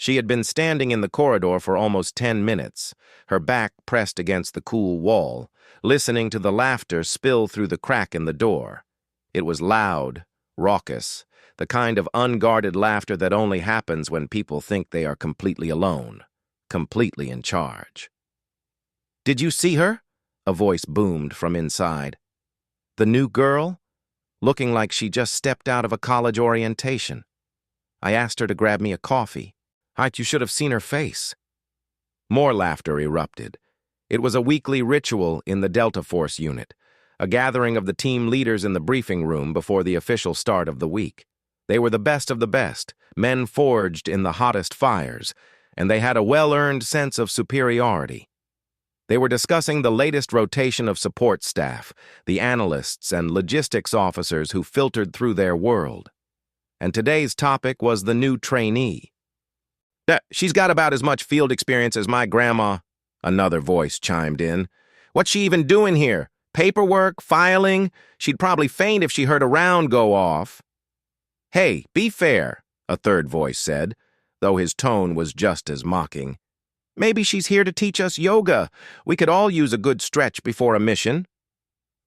She had been standing in the corridor for almost 10 minutes, her back pressed against the cool wall, listening to the laughter spill through the crack in the door. It was loud, raucous, the kind of unguarded laughter that only happens when people think they are completely alone, completely in charge. "Did you see her?" a voice boomed from inside. "The new girl? Looking like she just stepped out of a college orientation. I asked her to grab me a coffee. You should have seen her face." More laughter erupted. It was a weekly ritual in the Delta Force unit, a gathering of the team leaders in the briefing room before the official start of the week. They were the best of the best, men forged in the hottest fires, and they had a well-earned sense of superiority. They were discussing the latest rotation of support staff, the analysts and logistics officers who filtered through their world. And today's topic was the new trainee. "She's got about as much field experience as my grandma," another voice chimed in. "What's she even doing here? Paperwork? Filing? She'd probably faint if she heard a round go off." "Hey, be fair," a third voice said, though his tone was just as mocking. "Maybe she's here to teach us yoga. We could all use a good stretch before a mission."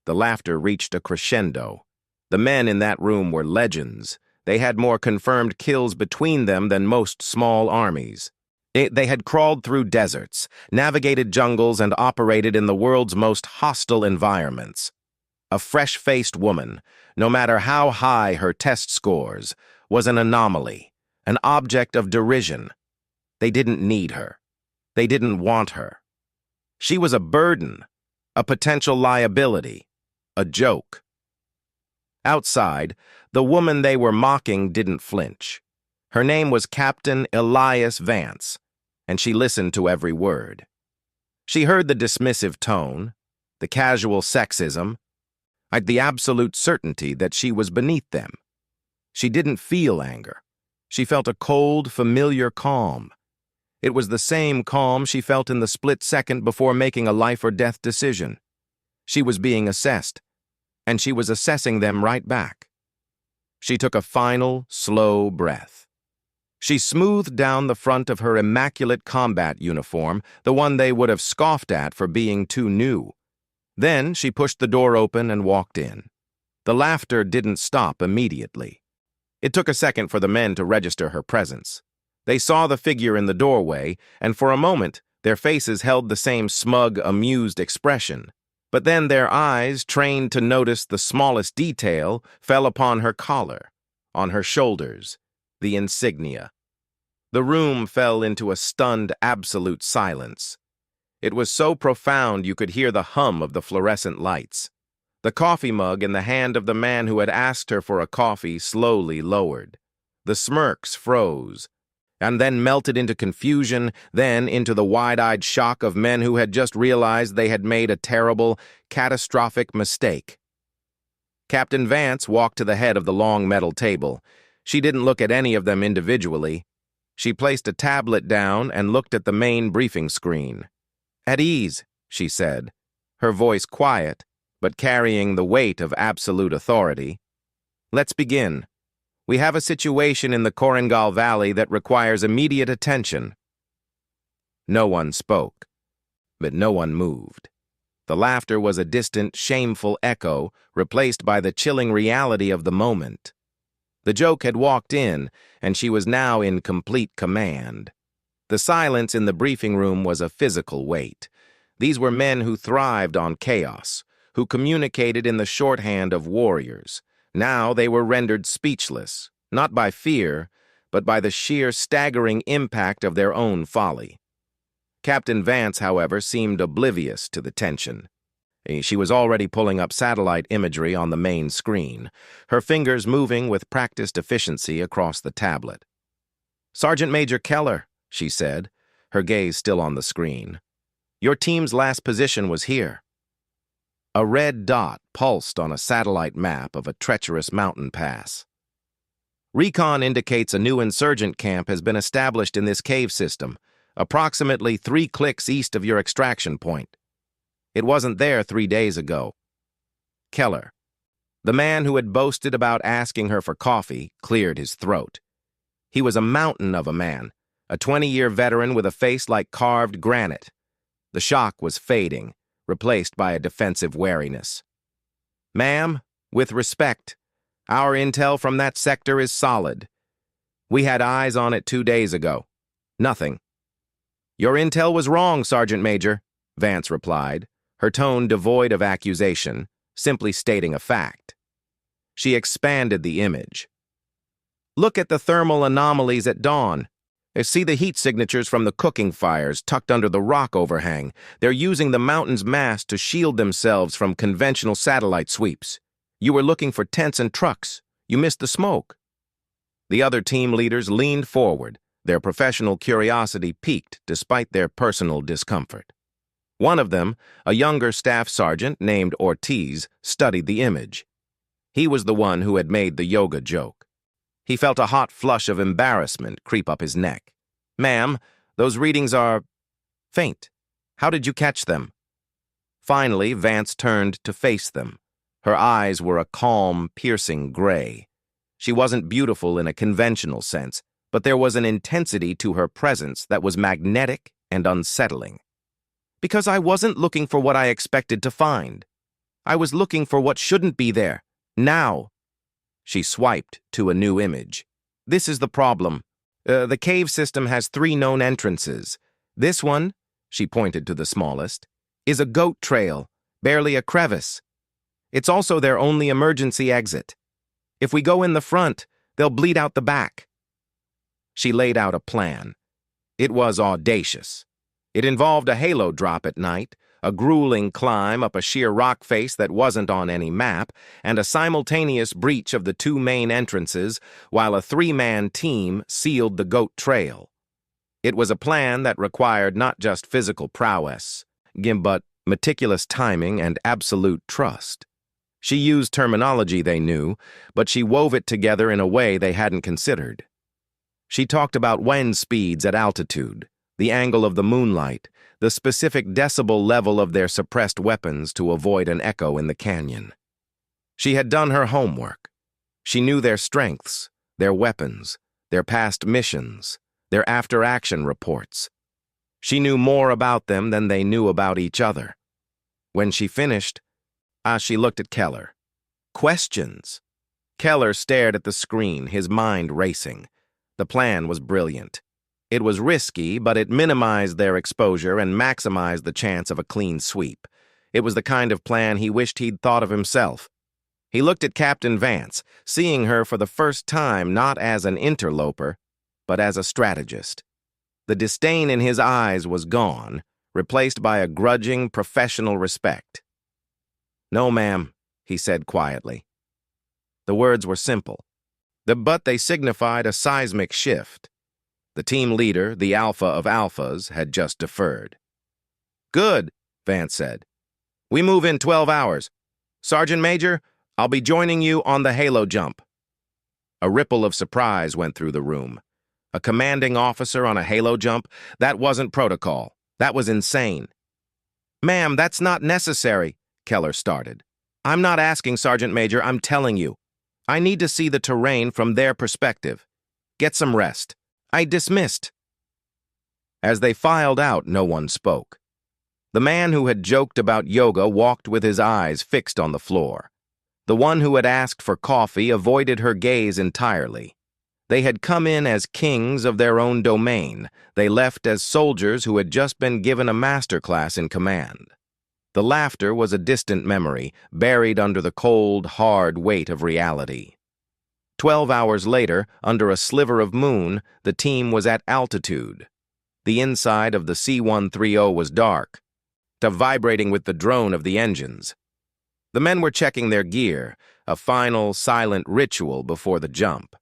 The laughter reached a crescendo. The men in that room were legends. They had more confirmed kills between them than most small armies. They had crawled through deserts, navigated jungles, and operated in the world's most hostile environments. A fresh-faced woman, no matter how high her test scores, was an anomaly, an object of derision. They didn't need her. They didn't want her. She was a burden, a potential liability, a joke. Outside, the woman they were mocking didn't flinch. Her name was Captain Elias Vance, and she listened to every word. She heard the dismissive tone, the casual sexism, the absolute certainty that she was beneath them. She didn't feel anger. She felt a cold, familiar calm. It was the same calm she felt in the split second before making a life-or-death decision. She was being assessed, and she was assessing them right back. She took a final, slow breath. She smoothed down the front of her immaculate combat uniform, the one they would have scoffed at for being too new. Then she pushed the door open and walked in. The laughter didn't stop immediately. It took a second for the men to register her presence. They saw the figure in the doorway, and for a moment, their faces held the same smug, amused expression. But then their eyes, trained to notice the smallest detail, fell upon her collar, on her shoulders, the insignia. The room fell into a stunned, absolute silence. It was so profound you could hear the hum of the fluorescent lights. The coffee mug in the hand of the man who had asked her for a coffee slowly lowered. The smirks froze, and then melted into confusion, then into the wide-eyed shock of men who had just realized they had made a terrible, catastrophic mistake. Captain Vance walked to the head of the long metal table. She didn't look at any of them individually. She placed a tablet down and looked at the main briefing screen. "At ease," she said, her voice quiet, but carrying the weight of absolute authority. "Let's begin. We have a situation in the Korengal Valley that requires immediate attention." No one spoke, but no one moved. The laughter was a distant, shameful echo, replaced by the chilling reality of the moment. The joke had walked in, and she was now in complete command. The silence in the briefing room was a physical weight. These were men who thrived on chaos, who communicated in the shorthand of warriors. Now they were rendered speechless, not by fear, but by the sheer staggering impact of their own folly. Captain Vance, however, seemed oblivious to the tension. She was already pulling up satellite imagery on the main screen, her fingers moving with practiced efficiency across the tablet. "Sergeant Major Keller," she said, her gaze still on the screen. "Your team's last position was here." A red dot pulsed on a satellite map of a treacherous mountain pass. "Recon indicates a new insurgent camp has been established in this cave system, approximately 3 clicks east of your extraction point. It wasn't there 3 days ago." Keller, the man who had boasted about asking her for coffee, cleared his throat. He was a mountain of a man, a 20-year veteran with a face like carved granite. The shock was fading, replaced by a defensive wariness. "Ma'am, with respect, our intel from that sector is solid. We had eyes on it 2 days ago. Nothing." "Your intel was wrong, Sergeant Major," Vance replied, her tone devoid of accusation, simply stating a fact. She expanded the image. "Look at the thermal anomalies at dawn. See the heat signatures from the cooking fires tucked under the rock overhang. They're using the mountain's mass to shield themselves from conventional satellite sweeps. You were looking for tents and trucks. You missed the smoke." The other team leaders leaned forward, their professional curiosity piqued despite their personal discomfort. One of them, a younger staff sergeant named Ortiz, studied the image. He was the one who had made the yoga joke. He felt a hot flush of embarrassment creep up his neck. "Ma'am, those readings are faint. How did you catch them?" Finally, Vance turned to face them. Her eyes were a calm, piercing gray. She wasn't beautiful in a conventional sense, but there was an intensity to her presence that was magnetic and unsettling. "Because I wasn't looking for what I expected to find. I was looking for what shouldn't be there. Now." She swiped to a new image. "This is the problem. The cave system has 3 known entrances. This one," she pointed to the smallest, "is a goat trail, barely a crevice. It's also their only emergency exit. If we go in the front, they'll bleed out the back." She laid out a plan. It was audacious. It involved a halo drop at night, a grueling climb up a sheer rock face that wasn't on any map, and a simultaneous breach of the 2 main entrances while a 3-man team sealed the goat trail. It was a plan that required not just physical prowess, but meticulous timing and absolute trust. She used terminology they knew, but she wove it together in a way they hadn't considered. She talked about wind speeds at altitude, the angle of the moonlight, the specific decibel level of their suppressed weapons to avoid an echo in the canyon. She had done her homework. She knew their strengths, their weapons, their past missions, their after-action reports. She knew more about them than they knew about each other. When she finished, she looked at Keller. "Questions?" Keller stared at the screen, his mind racing. The plan was brilliant. It was risky, but it minimized their exposure and maximized the chance of a clean sweep. It was the kind of plan he wished he'd thought of himself. He looked at Captain Vance, seeing her for the first time not as an interloper, but as a strategist. The disdain in his eyes was gone, replaced by a grudging, professional respect. "No, ma'am," he said quietly. The words were simple, but they signified a seismic shift. The team leader, the alpha of alphas, had just deferred. "Good," Vance said. "We move in 12 hours. Sergeant Major, I'll be joining you on the halo jump." A ripple of surprise went through the room. A commanding officer on a halo jump? That wasn't protocol. That was insane. "Ma'am, that's not necessary," Keller started. "I'm not asking, Sergeant Major, I'm telling you. I need to see the terrain from their perspective. Get some rest. I dismissed." As they filed out, no one spoke. The man who had joked about yoga walked with his eyes fixed on the floor. The one who had asked for coffee avoided her gaze entirely. They had come in as kings of their own domain. They left as soldiers who had just been given a masterclass in command. The laughter was a distant memory, buried under the cold, hard weight of reality. 12 hours later, under a sliver of moon, the team was at altitude. The inside of the C-130 was dark, vibrating with the drone of the engines. The men were checking their gear, a final, silent ritual before the jump.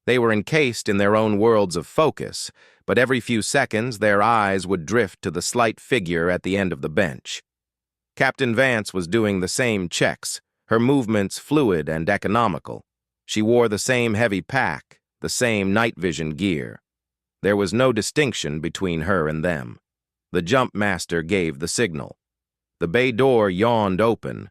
They were encased in their own worlds of focus, but every few seconds their eyes would drift to the slight figure at the end of the bench. Captain Vance was doing the same checks, her movements fluid and economical. She wore the same heavy pack, the same night vision gear. There was no distinction between her and them. The jump master gave the signal. The bay door yawned open,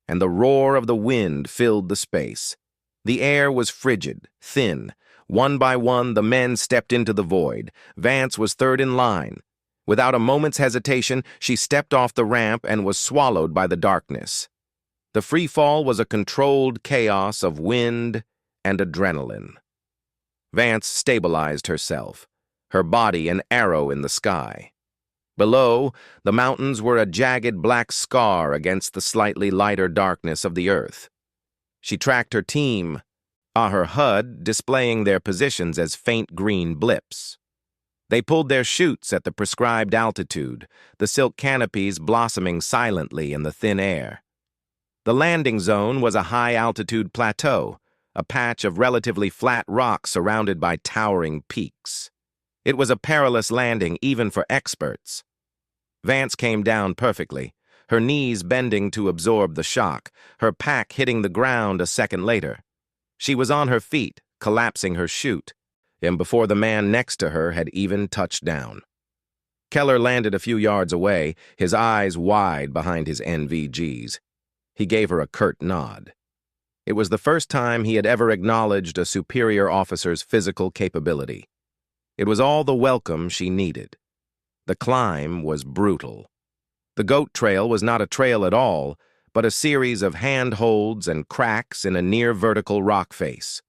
and the roar of the wind filled the space. The air was frigid, thin, One by one, the men stepped into the void. Vance was third in line. Without a moment's hesitation, she stepped off the ramp and was swallowed by the darkness. The free fall was a controlled chaos of wind and adrenaline. Vance stabilized herself, her body an arrow in the sky. Below, the mountains were a jagged black scar against the slightly lighter darkness of the earth. She tracked her team, her HUD displaying their positions as faint green blips. They pulled their chutes at the prescribed altitude, the silk canopies blossoming silently in the thin air. The landing zone was a high-altitude plateau, a patch of relatively flat rock surrounded by towering peaks. It was a perilous landing even for experts. Vance came down perfectly, her knees bending to absorb the shock, her pack hitting the ground a second later. She was on her feet, collapsing her chute, and before the man next to her had even touched down. Keller landed a few yards away, his eyes wide behind his NVGs. He gave her a curt nod. It was the first time he had ever acknowledged a superior officer's physical capability. It was all the welcome she needed. The climb was brutal. The goat trail was not a trail at all, but a series of handholds and cracks in a near-vertical rock face.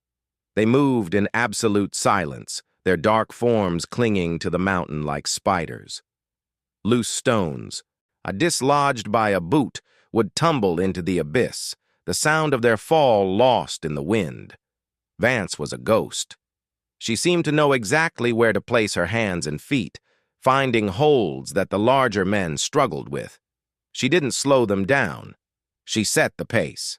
They moved in absolute silence, their dark forms clinging to the mountain like spiders. Loose stones, dislodged by a boot, would tumble into the abyss, the sound of their fall lost in the wind. Vance was a ghost. She seemed to know exactly where to place her hands and feet, finding holds that the larger men struggled with. She didn't slow them down. She set the pace.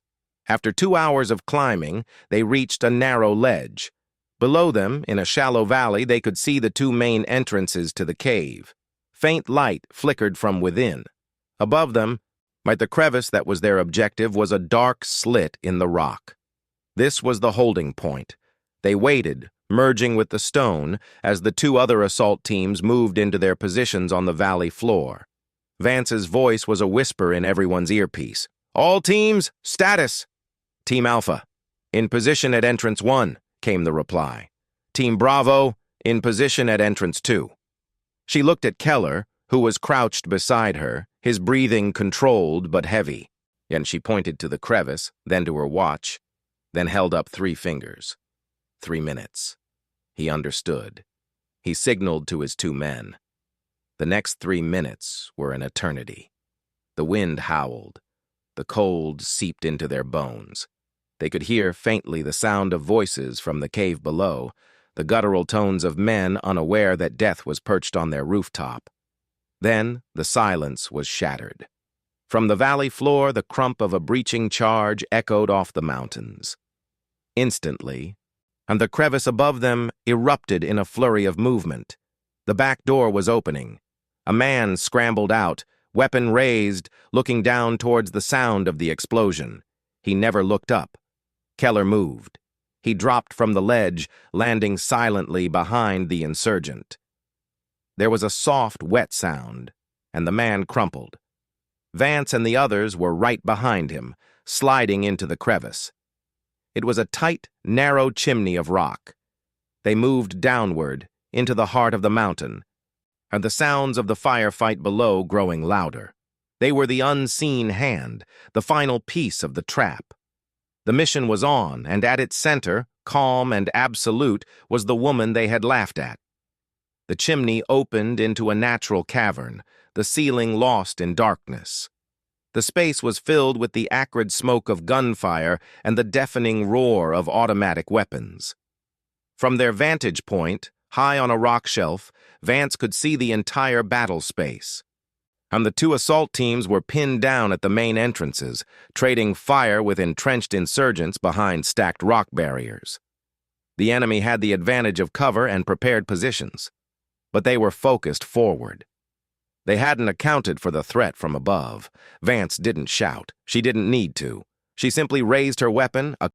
After 2 hours of climbing, they reached a narrow ledge. Below them, in a shallow valley, they could see the 2 main entrances to the cave. Faint light flickered from within. Above them, the crevice that was their objective, was a dark slit in the rock. This was the holding point. They waited, merging with the stone, as the 2 other assault teams moved into their positions on the valley floor. Vance's voice was a whisper in everyone's earpiece. "All teams, status!" "Team Alpha, in position at entrance 1, came the reply. "Team Bravo, in position at entrance 2. She looked at Keller, who was crouched beside her, his breathing controlled but heavy, and she pointed to the crevice, then to her watch, then held up 3 fingers. 3 minutes. He understood. He signaled to his 2 men. The next 3 minutes were an eternity. The wind howled. The cold seeped into their bones. They could hear faintly the sound of voices from the cave below, the guttural tones of men unaware that death was perched on their rooftop. Then the silence was shattered. From the valley floor, the crump of a breaching charge echoed off the mountains. Instantly, and the crevice above them erupted in a flurry of movement. The back door was opening. A man scrambled out, weapon raised, looking down towards the sound of the explosion. He never looked up. Keller moved. He dropped from the ledge, landing silently behind the insurgent. There was a soft, wet sound, and the man crumpled. Vance and the others were right behind him, sliding into the crevice. It was a tight, narrow chimney of rock. They moved downward, into the heart of the mountain, and the sounds of the firefight below growing louder. They were the unseen hand, the final piece of the trap. The mission was on, and at its center, calm and absolute, was the woman they had laughed at. The chimney opened into a natural cavern, the ceiling lost in darkness. The space was filled with the acrid smoke of gunfire and the deafening roar of automatic weapons. From their vantage point, high on a rock shelf, Vance could see the entire battle space. And the 2 assault teams were pinned down at the main entrances, trading fire with entrenched insurgents behind stacked rock barriers. The enemy had the advantage of cover and prepared positions, but they were focused forward. They hadn't accounted for the threat from above. Vance didn't shout. She didn't need to. She simply raised her weapon, a